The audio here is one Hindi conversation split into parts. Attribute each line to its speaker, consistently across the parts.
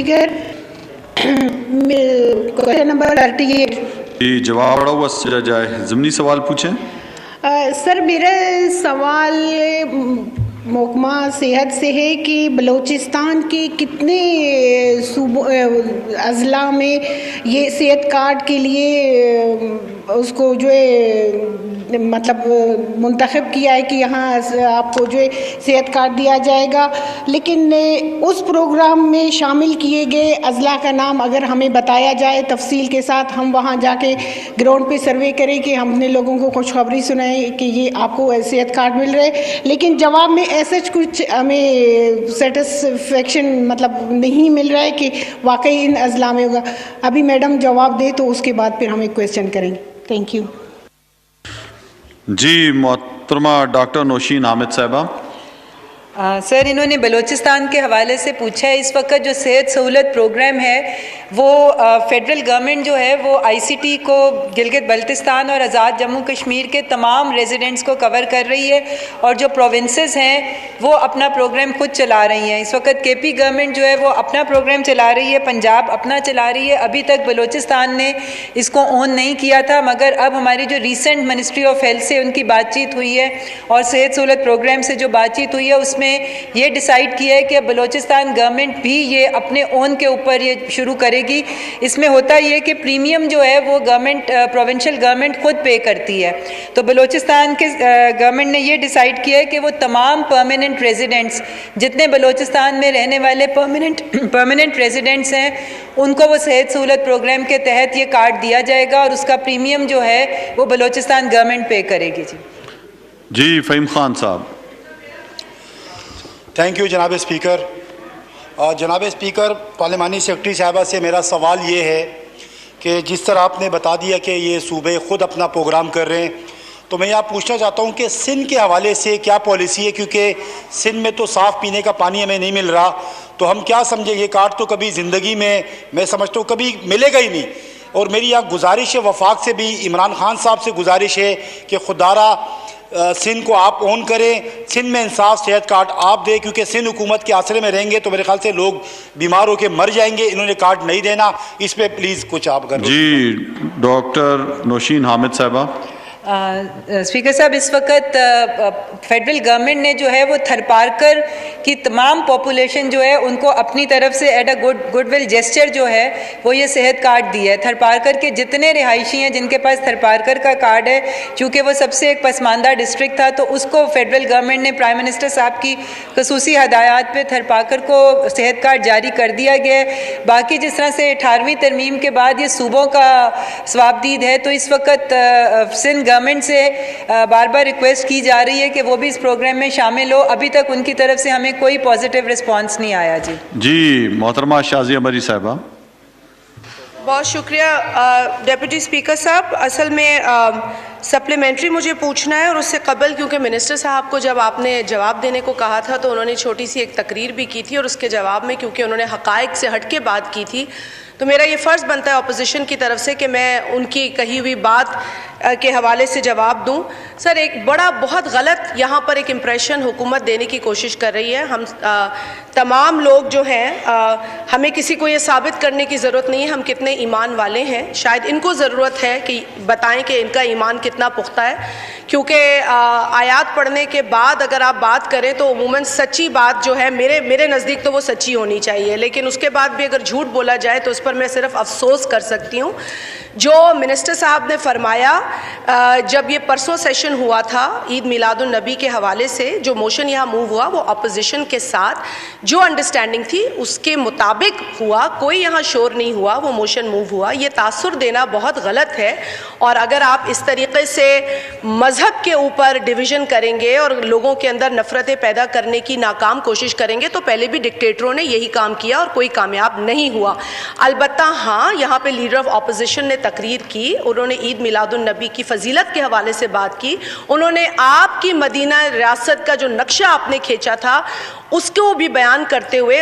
Speaker 1: Question number 38।
Speaker 2: जी जवाब पड़ा हुआ जाए, ज़मीनी सवाल पूछें।
Speaker 1: सर मेरा सवाल महकमा सेहत से है कि बलूचिस्तान के कितने सूबों अजला में ये सेहत कार्ड के लिए उसको जो है मतलब मुंतखब किया है कि यहाँ आपको जो है सेहत कार्ड दिया जाएगा, लेकिन उस प्रोग्राम में शामिल किए गए अजला का नाम अगर हमें बताया जाए तफसील के साथ, हम वहाँ जाके ग्राउंड पे सर्वे करें कि हमने लोगों को खुशखबरी सुनाई कि ये आपको सेहत कार्ड मिल रहे, लेकिन जवाब में ऐसा कुछ हमें सेटिस्फेक्शन मतलब नहीं मिल रहा है कि वाकई इन अजला में होगा। अभी मैडम जवाब दे तो उसके बाद फिर हम एक क्वेश्चन करेंगे। Thank you.
Speaker 2: जी मोहतरमा डॉक्टर नौशीन हामिद साहिबा।
Speaker 3: सर इन्होंने बलूचिस्तान के हवाले से पूछा है। इस वक्त जो सेहत सहूलत प्रोग्राम है वो फेडरल गवर्नमेंट जो है वो आईसीटी को गिलगित बल्तिस्तान और आज़ाद जम्मू कश्मीर के तमाम रेजिडेंट्स को कवर कर रही है, और जो प्रोविंसेस हैं वो अपना प्रोग्राम खुद चला रही हैं। इस वक्त केपी गवर्नमेंट जो है वो अपना प्रोग्राम चला रही है, पंजाब अपना चला रही है। अभी तक बलूचिस्तान ने इसको ऑन नहीं किया था, मगर अब हमारी जो रिसेंट मिनिस्ट्री ऑफ हेल्थ से उनकी बातचीत हुई है और सेहत सहूलत प्रोग्राम से जो बातचीत हुई है उसमें ये डिसाइड किया है कि बलूचिस्तान गवर्नमेंट भी ये अपने ओन के ऊपर ये शुरू करेगी। इसमें होता ये कि प्रीमियम जो है वो गवर्नमेंट प्रोविंशियल गवर्नमेंट खुद पे करती है। तो बलूचिस्तान के गवर्नमेंट ने ये डिसाइड किया है कि वो तमाम परमानेंट रेजिडेंट्स जितने बलूचिस्तान में रहने वाले परमानेंट रेजिडेंट्स हैं उनको वो सेहत सहूलत प्रोग्राम के तहत ये कार्ड दिया जाएगा और उसका प्रीमियम जो है वो बलूचिस्तान गवर्नमेंट पे करेगी।
Speaker 2: जी फ़हीम खान साहब।
Speaker 4: थैंक यू जनाब स्पीकर। जनाब स्पीकर, पार्लिमानी सेक्रेटरी साहबा से मेरा सवाल ये है कि जिस तरह आपने बता दिया कि ये सूबे ख़ुद अपना प्रोग्राम कर रहे हैं, तो मैं आप पूछना चाहता हूँ कि सिंध के हवाले से क्या पॉलिसी है, क्योंकि सिंध में तो साफ़ पीने का पानी हमें नहीं मिल रहा। तो हम क्या समझे, ये कार्ड तो कभी ज़िंदगी में मैं समझता हूँ कभी मिलेगा ही नहीं। और मेरी यहाँ गुजारिश है, वफाक से भी इमरान खान साहब से गुजारिश है कि खुदारा सिंध को आप ऑन करें, सिंध में इंसाफ सेहत कार्ड आप दें, क्योंकि सिंध हुकूमत के आसरे में रहेंगे तो मेरे ख्याल से लोग बीमार होकर मर जाएंगे। इन्होंने कार्ड नहीं देना, इस पर प्लीज़ कुछ आप करें।
Speaker 2: जी डॉक्टर नौशीन हामिद साहिबा।
Speaker 3: स्पीकर साहब, इस वक्त फेडरल गवर्नमेंट ने जो है वो थरपारकर की तमाम पॉपुलेशन जो है उनको अपनी तरफ से एट अ गुडविल जेस्चर जो है वो ये सेहत कार्ड दिया है। थरपारकर के जितने रिहायशी हैं जिनके पास थरपारकर का कार्ड है, चूँकि वो सबसे एक पसमानदा डिस्ट्रिक्ट था, तो उसको फेडरल गवर्नमेंट ने प्राइम मिनिस्टर साहब की खसूसी हदायत पे थरपारकर को सेहत कार्ड जारी कर दिया गया है। बाकी जिस तरह से 18वीं तरमीम के बाद ये सूबों का स्वाबदीद है, तो इस वक्त सिंध गवर्नमेंट से बार बार रिक्वेस्ट की जा रही है कि वो भी इस प्रोग्राम में शामिल हो। अभी तक उनकी तरफ से हमें कोई पॉजिटिव रिस्पांस नहीं आया। जी
Speaker 2: मोहतरमा शाजिया मरी साहिबा।
Speaker 5: बहुत शुक्रिया डेप्यूटी स्पीकर साहब। असल में सप्लीमेंट्री मुझे पूछना है, और उससे कबल क्योंकि मिनिस्टर साहब को जब आपने जवाब देने को कहा था तो उन्होंने छोटी सी एक तकरीर भी की थी, और उसके जवाब में क्योंकि उन्होंने हक़ाइक़ से हट के बात की थी, तो मेरा ये फ़र्ज़ बनता है अपोजिशन की तरफ से कि मैं उनकी कही हुई बात के हवाले से जवाब दूं। सर, एक बड़ा बहुत गलत यहाँ पर एक इम्प्रेशन हुकूमत देने की कोशिश कर रही है। हम तमाम लोग जो हैं, हमें किसी को ये साबित करने की ज़रूरत नहीं है हम कितने ईमान वाले हैं। शायद इनको ज़रूरत है कि बताएं कि इनका ईमान कितना पुख्ता है, क्योंकि आयात पढ़ने के बाद अगर आप बात करें तो उमूमन सच्ची बात जो है मेरे नज़दीक तो वो सच्ची होनी चाहिए, लेकिन उसके बाद भी अगर झूठ बोला जाए तो उस पर मैं सिर्फ अफसोस कर सकती हूँ। जो मिनिस्टर साहब ने फरमाया, जब ये परसों सेशन हुआ था ईद मिलादुन नबी के हवाले से, जो मोशन यहाँ मूव हुआ वो अपोजिशन के साथ जो अंडरस्टैंडिंग थी उसके मुताबिक हुआ, कोई यहाँ शोर नहीं हुआ, वो मोशन मूव हुआ। ये तासुर देना बहुत गलत है, और अगर आप इस तरीके से मज़हब के ऊपर डिवीज़न करेंगे और लोगों के अंदर नफ़रतें पैदा करने की नाकाम कोशिश करेंगे, तो पहले भी डिक्टेटरों ने यही काम किया और कोई कामयाब नहीं हुआ। अलबत्ता हाँ, यहाँ पे लीडर ऑफ अपोजिशन ने तकरीर की, उन्होंने ईद मिलादुन नबी की फजीलत के हवाले से बात की, उन्होंने आपकी मदीना रियासत का जो नक्शा आपने खींचा था उसको भी बयान करते हुए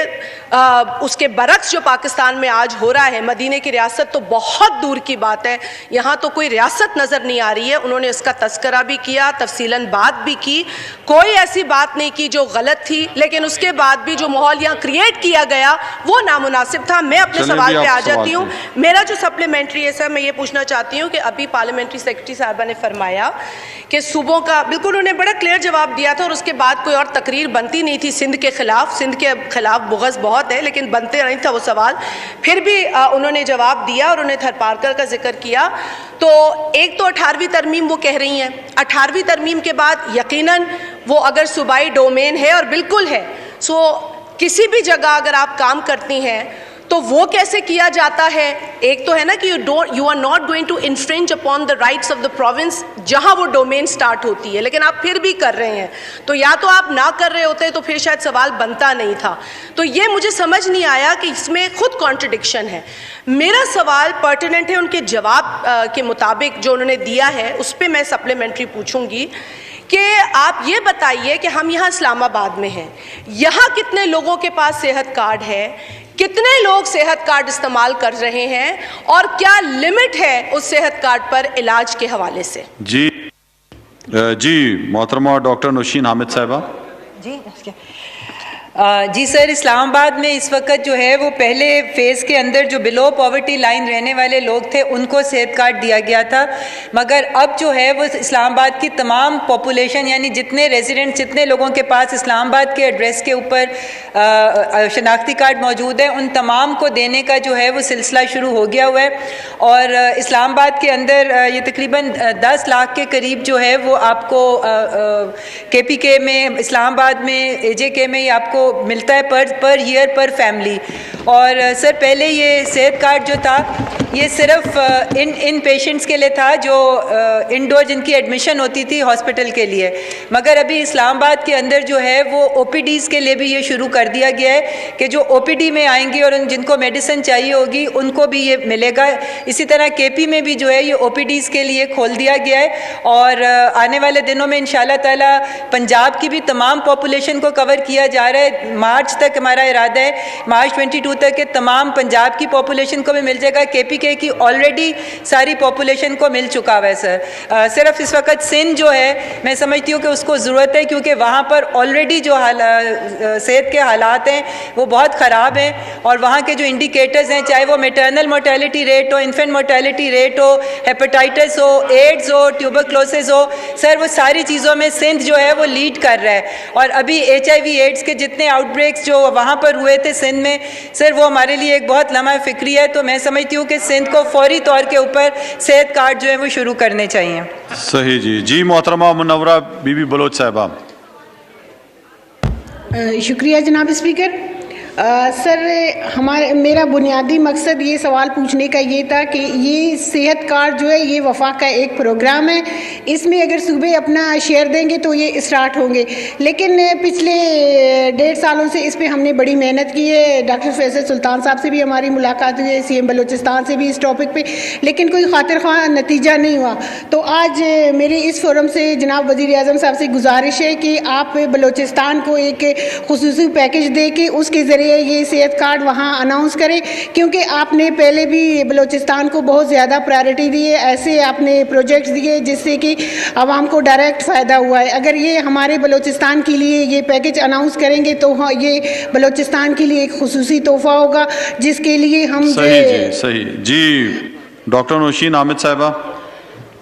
Speaker 5: उसके बरक्स जो पाकिस्तान में आज हो रहा है, मदीने की रियासत तो बहुत दूर की बात है, यहाँ तो कोई रियासत नज़र नहीं आ रही है, उन्होंने उसका तस्करा भी किया, तफसीलन बात भी की, कोई ऐसी बात नहीं की जो गलत थी, लेकिन उसके बाद भी जो माहौल यहाँ क्रिएट किया गया वो नामुनासिब था। मैं अपने सवाल पे आ जाती हूँ। मेरा जो सप्लीमेंट्री है सर, मैं ये पूछना चाहती हूँ कि अभी पार्लियामेंट्री सेक्रेटरी साहबा ने फरमाया कि सूबों का, बिल्कुल उन्होंने बड़ा क्लियर जवाब दिया था और उसके बाद कोई और तकरीर बनती नहीं थी सिंध के खिलाफ बुग़ज़ बहुत है लेकिन बनते नहीं था वो सवाल, फिर भी उन्होंने जवाब दिया और उन्हें थरपारकर का जिक्र किया। तो एक तो 18वीं तरमीम वो कह रही हैं, 18वीं तरमीम के बाद यकीनन वो अगर सूबाई डोमेन है और बिल्कुल है, सो किसी भी जगह अगर आप काम करती हैं तो वो कैसे किया जाता है? एक तो है ना कि you are not going to infringe upon the rights of the province जहां वो डोमेन स्टार्ट होती है, लेकिन आप फिर भी कर रहे हैं। तो या तो आप ना कर रहे होते तो फिर शायद सवाल बनता नहीं था। तो ये मुझे समझ नहीं आया कि इसमें खुद कॉन्ट्रडिक्शन है। मेरा सवाल पर्टिनेंट है उनके जवाब के मुताबिक जो उन्होंने दिया है, उस पर मैं सप्लीमेंट्री पूछूंगी कि आप ये बताइए कि हम यहाँ इस्लामाबाद में हैं, यहाँ कितने लोगों के पास सेहत कार्ड है, कितने लोग सेहत कार्ड इस्तेमाल कर रहे हैं और क्या लिमिट है उस सेहत कार्ड पर इलाज के हवाले से?
Speaker 2: जी मोहतरमा डॉक्टर नौशीन हामिद साहिबा।
Speaker 3: जी सर, इस्लामाबाद में इस वक्त जो है वो पहले फेज़ के अंदर जो बिलो पॉवर्टी लाइन रहने वाले लोग थे उनको सेहत कार्ड दिया गया था, मगर अब जो है वो इस्लामाबाद की तमाम पॉपुलेशन यानी जितने रेजिडेंट, जितने लोगों के पास इस्लामाबाद के एड्रेस के ऊपर शनाख्ती कार्ड मौजूद है, उन तमाम को देने का जो है वो सिलसिला शुरू हो गया हुआ है। और इस्लामाबाद के अंदर ये तकरीबन 10 लाख के करीब जो है वो आपको KPK में, इस्लामाबाद में, AJK में आपको मिलता है पर ईयर पर फैमिली। और सर पहले ये सेहत कार्ड जो था ये सिर्फ इन पेशेंट्स के लिए था जो इंडोर जिनकी एडमिशन होती थी हॉस्पिटल के लिए, मगर अभी इस्लामाबाद के अंदर जो है वो OPDs के लिए भी ये शुरू कर दिया गया है कि जो OPD में आएंगे और जिनको मेडिसिन चाहिए होगी उनको भी ये मिलेगा। इसी तरह KP में भी जो है ये OPDs के लिए खोल दिया गया है और आने वाले दिनों में इंशाल्लाह ताला पंजाब की भी तमाम पॉपुलेशन को कवर किया जा रहा है। मार्च तक हमारा इरादा है, मार्च 22 तक के तमाम पंजाब की पॉपुलेशन को भी मिल जाएगा। KPK की ऑलरेडी सारी पॉपुलेशन को मिल चुका हुआ है सर। सिर्फ इस वक्त सिंध जो है मैं समझती हूँ कि उसको ज़रूरत है क्योंकि वहाँ पर ऑलरेडी जो सेहत के हालात हैं वो बहुत ख़राब हैं और वहाँ के जो इंडिकेटर्स हैं, चाहे वो मैटरनल मोर्टेलिटी रेट हो, इन्फेंट मोर्टेलिटी रेट हो, हेपेटाइटिस हो, एड्स हो, ट्यूबरक्लोसिस हो, सर वो सारी चीज़ों में सिंध जो है वो लीड कर रहा है। और अभी HIV एड्स के जितने आउटब्रेक्स जो वहाँ पर हुए थे सिंध में, सर वो हमारे लिए एक बहुत लम्हा फिक्री है। तो मैं समझती हूँ कि सिंध को फौरी तौर के ऊपर सेहत कार्ड जो है वो शुरू करने चाहिए।
Speaker 2: सही जी। जी मोहतरमा मुनव्वरा बीबी बलोच साहिबा।
Speaker 1: शुक्रिया जनाब स्पीकर। सर मेरा बुनियादी मकसद ये सवाल पूछने का ये था कि ये सेहत कार्ड जो है ये वफाक का एक प्रोग्राम है, इसमें अगर सूबे अपना शेयर देंगे तो ये स्टार्ट होंगे, लेकिन पिछले 1.5 सालों से इस पर हमने बड़ी मेहनत की है। डॉक्टर फैसल सुल्तान साहब से भी हमारी मुलाकात हुई है, CM बलूचिस्तान से भी इस टॉपिक पे, लेकिन कोई खातिर ख्वाह नतीजा नहीं हुआ। तो आज मेरी इस फोरम से जनाब वज़ीर आज़म साहब से गुजारिश है कि आप बलूचिस्तान को एक खुसूसी पैकेज दे के उसके ज़रिए ये सेहत कार्ड वहाँ अनाउंस करें, क्योंकि आपने पहले भी बलूचिस्तान को बहुत ज़्यादा प्रायोरिटी दी है, ऐसे आपने प्रोजेक्ट्स दिए जिससे कि आवाम को डायरेक्ट फ़ायदा हुआ है। अगर ये हमारे बलूचिस्तान के लिए ये पैकेज अनाउंस करेंगे तो ये बलूचिस्तान के लिए एक खुसूसी तोहफ़ा होगा जिसके लिए हम
Speaker 2: सही जी। डॉक्टर नौशीन हामिद साहिबा।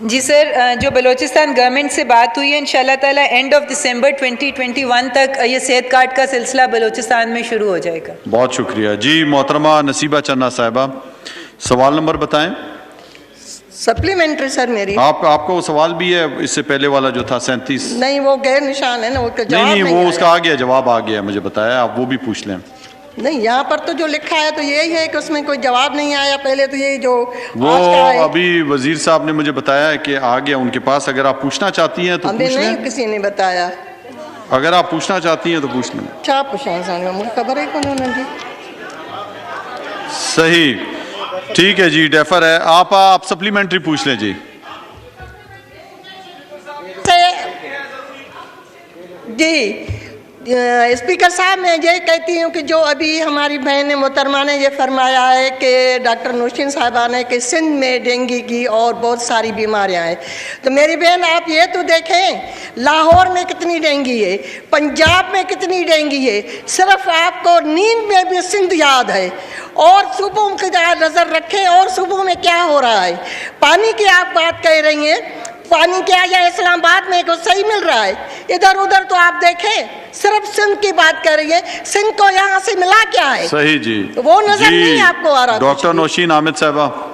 Speaker 3: जी सर, जो बलूचिस्तान गवर्नमेंट से बात हुई है इंशाल्लाह ताला एंड ऑफ दिसंबर 2021 तक ये सेहत कार्ड का सिलसिला बलूचिस्तान में शुरू हो जाएगा।
Speaker 2: बहुत शुक्रिया जी। मोहतरमा नसीबा चन्ना साहिबा, सवाल नंबर बताएं।
Speaker 6: सप्लीमेंट्री सर मेरी।
Speaker 2: आपको सवाल भी है इससे पहले वाला जो था 37?
Speaker 6: नहीं, वो गैर निशान है ना, वो
Speaker 2: नहीं वो उसका आ गया, जवाब आ गया, मुझे बताया, आप वो भी पूछ लें।
Speaker 6: नहीं, यहाँ पर तो जो लिखा है तो यही है कि उसमें कोई जवाब नहीं आया। पहले तो यही जो
Speaker 2: वो अभी वजीर साहब ने मुझे बताया है कि आ गया उनके पास। अगर आप पूछना चाहती हैं तो
Speaker 6: हमें
Speaker 2: पूछ
Speaker 6: नहीं,
Speaker 2: लें।
Speaker 6: किसी ने बताया।
Speaker 2: अगर आप पूछना चाहती हैं तो पूछ लें।
Speaker 6: क्या पूछा मुझे खबर है कौन जी।
Speaker 2: सही, ठीक है जी, डेफर है। आप सप्लीमेंट्री पूछ लें जी।
Speaker 6: जी स्पीकर साहब, मैं ये कहती हूँ कि जो अभी हमारी बहन मोहतरमा ने ये फरमाया है कि डॉक्टर नौशीन साहिबा ने कि सिंध में डेंगू की और बहुत सारी बीमारियाँ हैं, तो मेरी बहन आप ये तो देखें लाहौर में कितनी डेंगू है, पंजाब में कितनी डेंगू है, सिर्फ आपको नींद में भी सिंध याद है। और सुबह की नज़र रखें और सुबह में क्या हो रहा है। पानी की आप बात कह रही हैं, पानी क्या या इस्लामाबाद में को सही मिल रहा है, इधर उधर तो आप देखें सिर्फ सिंध की बात कर रही है, सिंध को यहाँ से मिला क्या है?
Speaker 2: सही जी,
Speaker 6: वो नजर नहीं आपको आ रहा।
Speaker 2: डॉक्टर नौशीन आमिद साहबा।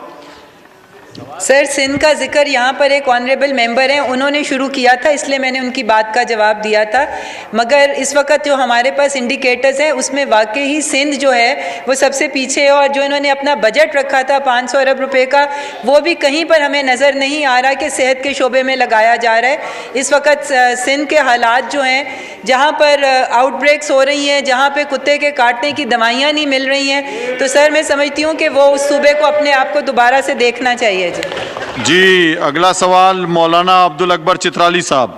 Speaker 3: सर, सिंध का जिक्र यहाँ पर एक ऑनरेबल मेंबर हैं, उन्होंने शुरू किया था, इसलिए मैंने उनकी बात का जवाब दिया था। मगर इस वक्त जो हमारे पास इंडिकेटर्स हैं उसमें वाकई ही सिंध जो है वो सबसे पीछे है, और जो इन्होंने अपना बजट रखा था 500 अरब रुपए का, वो भी कहीं पर हमें नज़र नहीं आ रहा कि सेहत के शोबे में लगाया जा रहा है। इस वक्त सिंध के हालात जो हैं, जहाँ पर आउटब्रेक्स हो रही हैं, जहाँ पर कुत्ते के काटने की दवाइयाँ नहीं मिल रही हैं, तो सर मैं समझती हूँ कि वो उस सूबे को अपने आप को दोबारा से देखना चाहिए।
Speaker 2: जी, अगला सवाल मौलाना अब्दुल अकबर चित्राली साहब।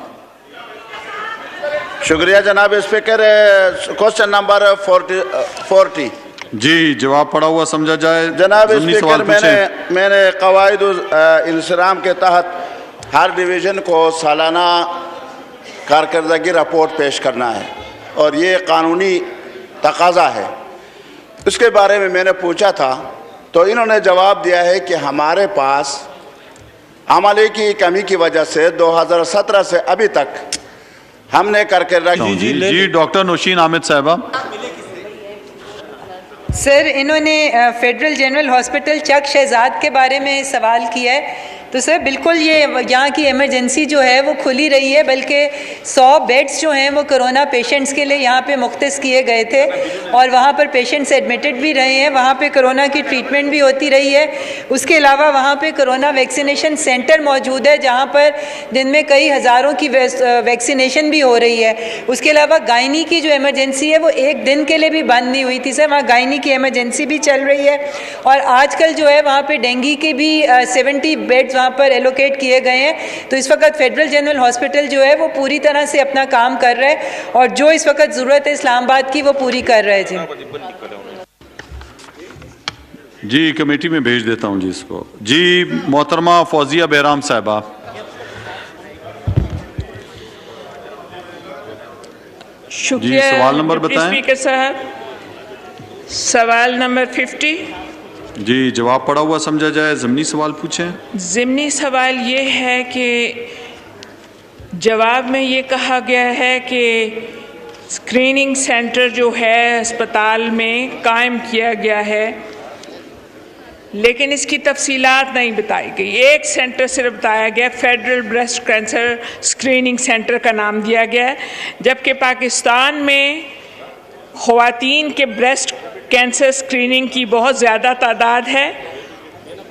Speaker 7: शुक्रिया जनाब स्पीकर। Question number 40।
Speaker 2: जी, जवाब पढ़ा हुआ समझा जाए।
Speaker 7: जनाब स्पीकर, मैंने कवायद इंसराम के तहत हर डिवीज़न को सालाना कारकर्दगी रिपोर्ट पेश करना है और ये कानूनी तकाजा है। उसके बारे में मैंने पूछा था तो इन्होंने जवाब दिया है कि हमारे पास अमले की कमी की वजह से 2017 से अभी तक हमने करके रखी।
Speaker 2: जी, डॉक्टर नौशीन आमिद साहबा।
Speaker 3: सर, इन्होंने फेडरल जनरल हॉस्पिटल चक शहजाद के बारे में सवाल किया है, तो सर बिल्कुल ये यहाँ की इमरजेंसी जो है वो खुली रही है, बल्कि 100 बेड्स जो हैं वो कोरोना पेशेंट्स के लिए यहाँ पे मुख्तस किए गए थे और वहाँ पर पेशेंट्स एडमिटेड भी रहे हैं, वहाँ पे कोरोना की ट्रीटमेंट भी होती रही है। उसके अलावा वहाँ पे कोरोना वैक्सीनेशन सेंटर मौजूद है जहाँ पर दिन में कई हज़ारों की वैक्सीनेशन भी हो रही है। उसके अलावा गायनी की जो इमरजेंसी है वो एक दिन के लिए भी बंद नहीं हुई थी सर, वहाँ गायनी की इमरजेंसी भी चल रही है। और आजकल जो है वहाँ पर डेंगू के भी 70 बेड्स वहाँ पर एलोकेट किए गए हैं। तो इस वक्त फेडरल जनरल हॉस्पिटल जो है वो पूरी तरह से अपना काम कर रहा है और जो इस वक्त ज़रूरत है इस्लामाबाद की वो पूरी कर रहे हैं।
Speaker 2: जी, कमेटी में भेज देता हूँ जी इसको। जी, मोहतरमा फौजिया बहराम साहबा।
Speaker 8: शुक्रिया
Speaker 2: सवाल नंबर बताएं।
Speaker 8: स्पीकर साहब, सवाल नंबर 50।
Speaker 2: जी, जवाब पढ़ा हुआ समझा जाए। ज़मनी सवाल पूछें।
Speaker 8: ज़मनी सवाल ये है कि जवाब में ये कहा गया है कि स्क्रीनिंग सेंटर जो है अस्पताल में कायम किया गया है, लेकिन इसकी तफसीलात नहीं बताई गई। एक सेंटर सिर्फ बताया गया, federal breast cancer screening centre का नाम दिया गया है, जबकि पाकिस्तान में ख़वातीन के ब्रेस्ट कैंसर स्क्रीनिंग की बहुत ज़्यादा तादाद है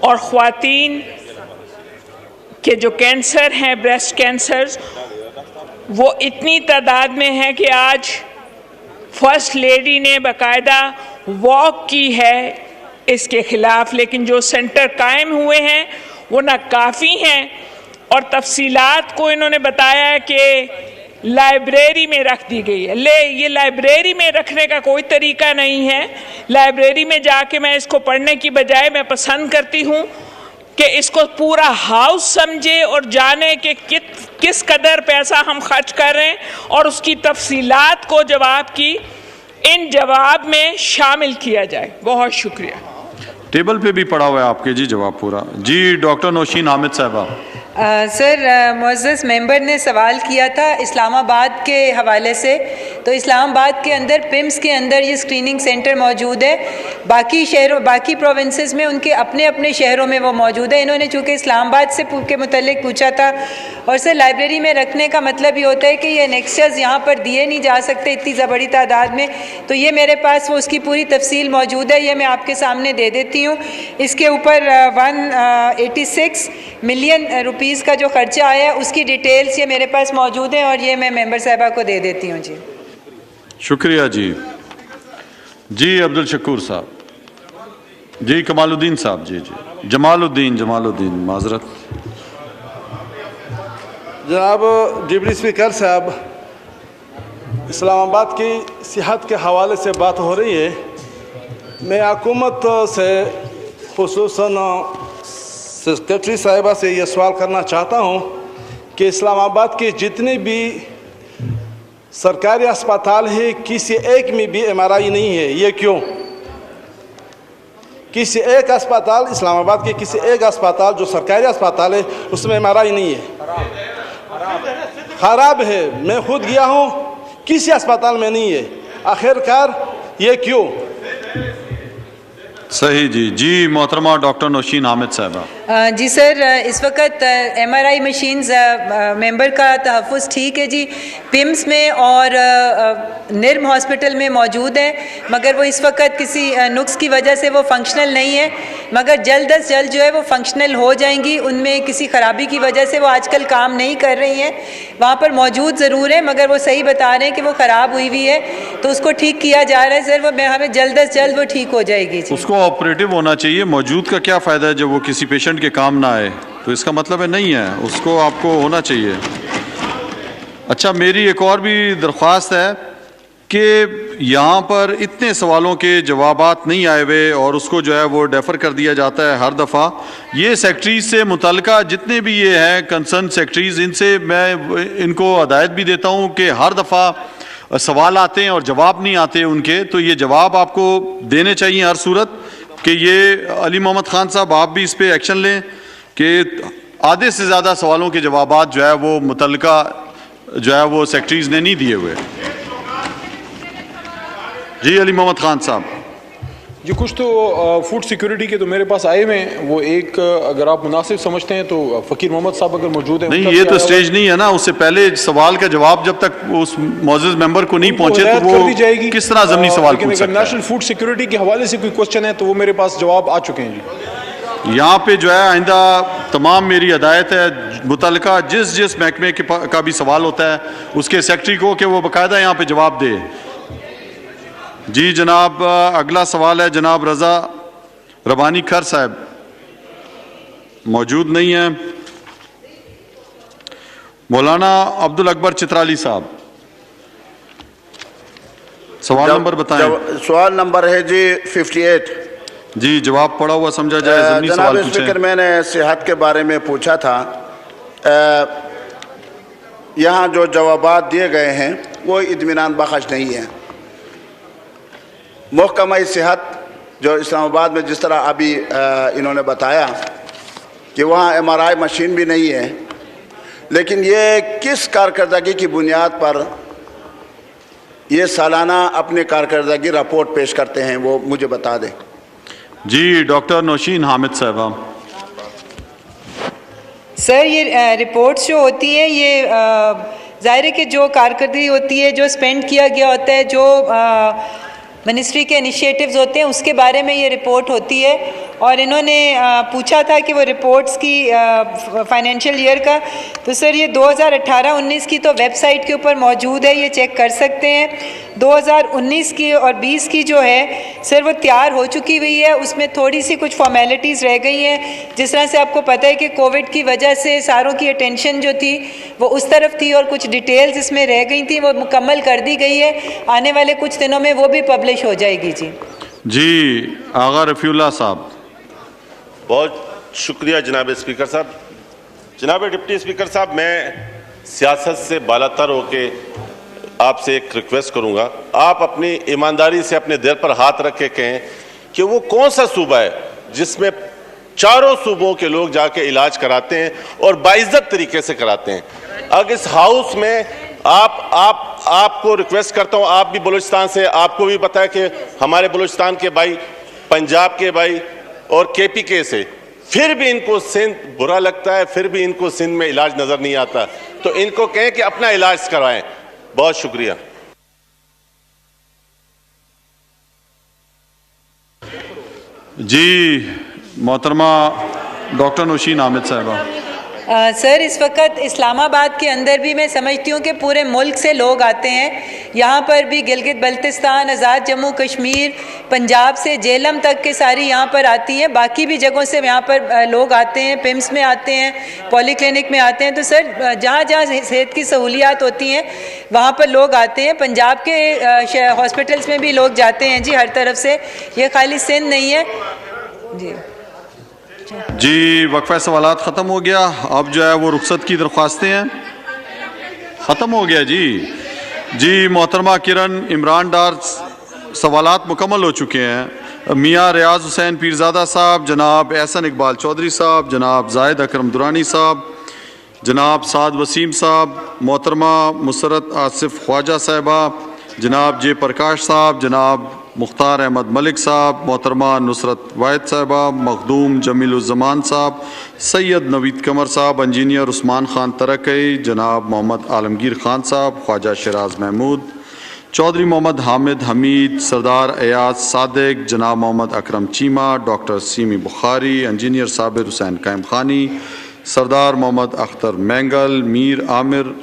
Speaker 8: और ख़वातीन के जो कैंसर हैं, ब्रेस्ट कैंसर, वो इतनी तादाद में है कि आज फर्स्ट लेडी ने बाकायदा वॉक की है इसके ख़िलाफ़, लेकिन जो सेंटर कायम हुए हैं वो नाकाफ़ी हैं। और तफसीलात को इन्होंने बताया है कि लाइब्रेरी में रख दी गई है। ये लाइब्रेरी में रखने का कोई तरीका नहीं है। लाइब्रेरी में जाके मैं इसको पढ़ने की बजाय मैं पसंद करती हूँ कि इसको पूरा हाउस समझे और जाने कि किस कदर पैसा हम खर्च कर रहे हैं और उसकी तफसीलात को जवाब की इन जवाब में शामिल किया जाए। बहुत शुक्रिया।
Speaker 2: टेबल पे भी पड़ा हुआ है आपके जी जवाब पूरा। जी, डॉक्टर नौशीन हामिद साहबा।
Speaker 3: सर, मुअज़्ज़ज़ मेंबर ने सवाल किया था इस्लामाबाद के हवाले से, तो इस्लामाबाद के अंदर पिम्स के अंदर ये स्क्रीनिंग सेंटर मौजूद है। बाकी शहरों, बाकी प्रोविंसेस में उनके अपने अपने शहरों में वो मौजूद है। इन्होंने चूँकि इस्लामाबाद से के मुतल्लिक पूछा था, और सर लाइब्रेरी में रखने का मतलब ये होता है कि ये नेक्स्चर्स यहाँ पर दिए नहीं जा सकते इतनी बड़ी तादाद में, तो ये मेरे पास वो उसकी पूरी तफसील मौजूद है, ये मैं आपके सामने दे देती हूँ। इसके ऊपर 186 मिलियन रुपीस का जो खर्चा आया उसकी डिटेल्स ये मेरे पास मौजूद है और ये मैं मेंबर साहिबा को दे देती हूँ। जी
Speaker 2: शुक्रिया। जी, अब्दुल शकूर साहब। जी, कमालुद्दीन साहब। जी, जमालुद्दीन माजरत।
Speaker 9: जनाब डिप्टी स्पीकर साहब, इस्लामाबाद की सेहत के हवाले से बात हो रही है। मैं हुकूमत से खुसूसन सेक्रेटरी साहिबा से ये सवाल करना चाहता हूँ कि इस्लामाबाद के जितने भी सरकारी अस्पताल है किसी एक में भी MRI नहीं है, ये क्यों? किसी एक अस्पताल, इस्लामाबाद के किसी एक अस्पताल जो सरकारी अस्पताल है उसमें MRI नहीं है, ख़राब है। मैं खुद गया हूँ, किसी अस्पताल में नहीं है। आखिरकार ये क्यों?
Speaker 2: सही जी मोहतरमा डॉक्टर नौशीन हामिद साहबा।
Speaker 3: जी सर, इस वक्त MRI मशीन्स मेंबर का तहफ़्फ़ुज़ ठीक है जी, पिम्स में और निर्म हॉस्पिटल में मौजूद है, मगर वो इस वक्त किसी नुक्स की वजह से वो फंक्शनल नहीं है, मगर जल्द अज जल्द जो है वो फंक्शनल हो जाएंगी। उनमें किसी ख़राबी की वजह से वो आजकल काम नहीं कर रही हैं। वहाँ पर मौजूद ज़रूर है, मगर वो सही बता रहे हैं कि वो ख़राब हुई हुई है, तो उसको ठीक किया जा रहा है सर। वो हमें जल्द अज जल्द वो ठीक हो जाएगी।
Speaker 2: उसको ऑपरेटिव होना चाहिए। मौजूद का क्या फ़ायदा है जब वो किसी पेशेंट के काम ना आए? तो इसका मतलब है नहीं है, उसको आपको होना चाहिए। अच्छा, मेरी एक और भी दरख्वास्त है कि यहाँ पर इतने सवालों के जवाबात नहीं आए हुए और उसको जो है वो डेफर कर दिया जाता है हर दफ़ा। ये सेक्रेटरीज से मुतल्लिका जितने भी ये हैं कंसर्न सेक्रेटरीज, इनसे मैं इनको हदायत भी देता हूँ कि हर दफ़ा सवाल आते हैं और जवाब नहीं आते उनके, तो ये जवाब आपको देने चाहिए हर सूरत। कि ये अली मोहम्मद ख़ान साहब, आप भी इस पर एक्शन लें कि आधे से ज़्यादा सवालों के जवाबात जो है वो मुतल्लिका जो है वो सेक्रेटरीज ने नहीं दिए हुए। जी अली मोहम्मद ख़ान साहब।
Speaker 10: जी, कुछ तो फूड सिक्योरिटी के तो मेरे पास आए हुए हैं, वो एक अगर आप मुनासिब समझते हैं तो फ़कीर मोहम्मद साहब अगर मौजूद हैं।
Speaker 2: नहीं, ये तो स्टेज नहीं है ना, उससे पहले सवाल का जवाब जब तक उस मौजूद मेंबर को नहीं पहुंचे तो वो किस तरह ज़मीनी सवाल पूछ सकता है?
Speaker 10: नेशनल फूड सिक्योरिटी के हवाले से कोई क्वेश्चन है तो वो मेरे पास जवाब आ चुके हैं जी।
Speaker 2: यहाँ पे जो है आइंदा तमाम मेरी हदायत है मुतल्लिका जिस महकमे का भी सवाल होता है उसके सेक्रेटरी को कि वो बाकायदा यहाँ पे जवाब दे। जी जनाब, अगला सवाल है जनाब रज़ा रबानी खर साहब, मौजूद नहीं है। मौलाना अब्दुल अकबर चित्राली साहब, सवाल नंबर बताएं।
Speaker 7: सवाल नंबर है जी 58।
Speaker 2: जी, जवाब पढ़ा हुआ समझा जाए।
Speaker 7: जनाब स्पीकर, मैंने सेहत के बारे में पूछा था। यहाँ जो जवाबात दिए गए हैं वो इत्मीनान बख्श नहीं है। महकमा सेहत जो इस्लामाबाद में जिस तरह अभी इन्होंने बताया कि वहाँ MRI मशीन भी नहीं है, लेकिन ये किस कारकर्दगी की बुनियाद पर ये सालाना अपनी कारकर्दगी रिपोर्ट पेश करते हैं, वो मुझे बता दें।
Speaker 2: जी डॉक्टर नौशीन हामिद साहबा।
Speaker 3: सर, ये रिपोर्ट्स जो होती हैं ये ज़ाहिर है कि जो कारकर्दगी होती है, जो स्पेंड किया गया होता है, जो मिनिस्ट्री के इनिशिएटिव्स होते हैं, उसके बारे में ये रिपोर्ट होती है। और इन्होंने पूछा था कि वो रिपोर्ट्स की फाइनेंशियल ईयर का, तो सर ये 2018-19 की तो वेबसाइट के ऊपर मौजूद है, ये चेक कर सकते हैं। 2019 की और 20 की जो है सर वो तैयार हो चुकी हुई है, उसमें थोड़ी सी कुछ फॉर्मेलिटीज़ रह गई हैं। जिस तरह से आपको पता है कि कोविड की वजह से सारों की अटेंशन जो थी वो उस तरफ थी और कुछ डिटेल्स इसमें रह गई थी, वो मुकम्मल कर दी गई है। आने वाले कुछ दिनों में वो भी पब्लिश हो जाएगी। जी
Speaker 2: आगा रफ़ीउल्लाह साहब।
Speaker 11: बहुत शुक्रिया जनाब स्पीकर साहब। जनाब डिप्टी स्पीकर साहब, मैं सियासत से बालातर होके आपसे एक रिक्वेस्ट करूंगा, आप अपनी ईमानदारी से अपने दिल पर हाथ रख के कहें कि वो कौन सा सूबा है जिसमें चारों सूबों के लोग जाके इलाज कराते हैं और बाइज्जत तरीके से कराते हैं। अगर इस हाउस में आपको रिक्वेस्ट करता हूं, आप भी बलूचिस्तान से, आपको भी पता है कि हमारे बलूचिस्तान के भाई, पंजाब के भाई और KPK से, फिर भी इनको सिंध बुरा लगता है, फिर भी इनको सिंध में इलाज नजर नहीं आता, तो इनको कहें कि अपना इलाज करवाएं। बहुत शुक्रिया।
Speaker 2: जी मोहतरमा डॉक्टर नौशीन हामिद साहबा।
Speaker 3: सर, इस वक्त इस्लामाबाद के अंदर भी मैं समझती हूँ कि पूरे मुल्क से लोग आते हैं यहाँ पर भी गिलगित बल्तिस्तान, आज़ाद जम्मू कश्मीर, पंजाब से जेलम तक के सारी यहाँ पर आती हैं। बाकी भी जगहों से यहाँ पर लोग आते हैं, पिम्स में आते हैं, पॉलीक्लिनिक में आते हैं। तो सर जहाँ जहाँ सेहत की सहूलियात होती हैं वहाँ पर लोग आते हैं। पंजाब के हॉस्पिटल्स में भी लोग जाते हैं जी, हर तरफ से, ये खाली सिंध नहीं है
Speaker 2: जी। वक्फा सवालात ख़त्म हो गया। अब जो है वो रुखसत की दरख्वास्तें हैं, ख़त्म हो गया जी। मोहतरमा किरण इमरान डार सवालात मुकम्मल हो चुके हैं। मियाँ रियाज हुसैन पीरज़ादा साहब, जनाब एहसन इकबाल चौधरी साहब, जनाब जाहिद अकरम दुरानी साहब, जनाब साद वसीम साहब, मोहतरमा मुसरत आसिफ ख्वाजा साहिबा, जनाब जे प्रकाश साहब, जनाब मुख्तार अहमद मलिक साहब, मोहतरमा नुसरत वाहिद साहिबा, मखदूम जमीलुज़्ज़मान साहब, सैयद नवीद कमर साहब, इंजीनियर उस्मान खान तरकई, जनाब मोहम्मद आलमगीर खान साहब, ख्वाजा शराज महमूद, चौधरी मोहम्मद हामिद हमीद, सरदार अयाज सादिक, जनाब मोहम्मद अकरम चीमा, डॉक्टर सीमी बुखारी, इंजीनियर साबिर हुसैन कायम खानी, सरदार मोहम्मद अख्तर मैंगल, मीर आमिर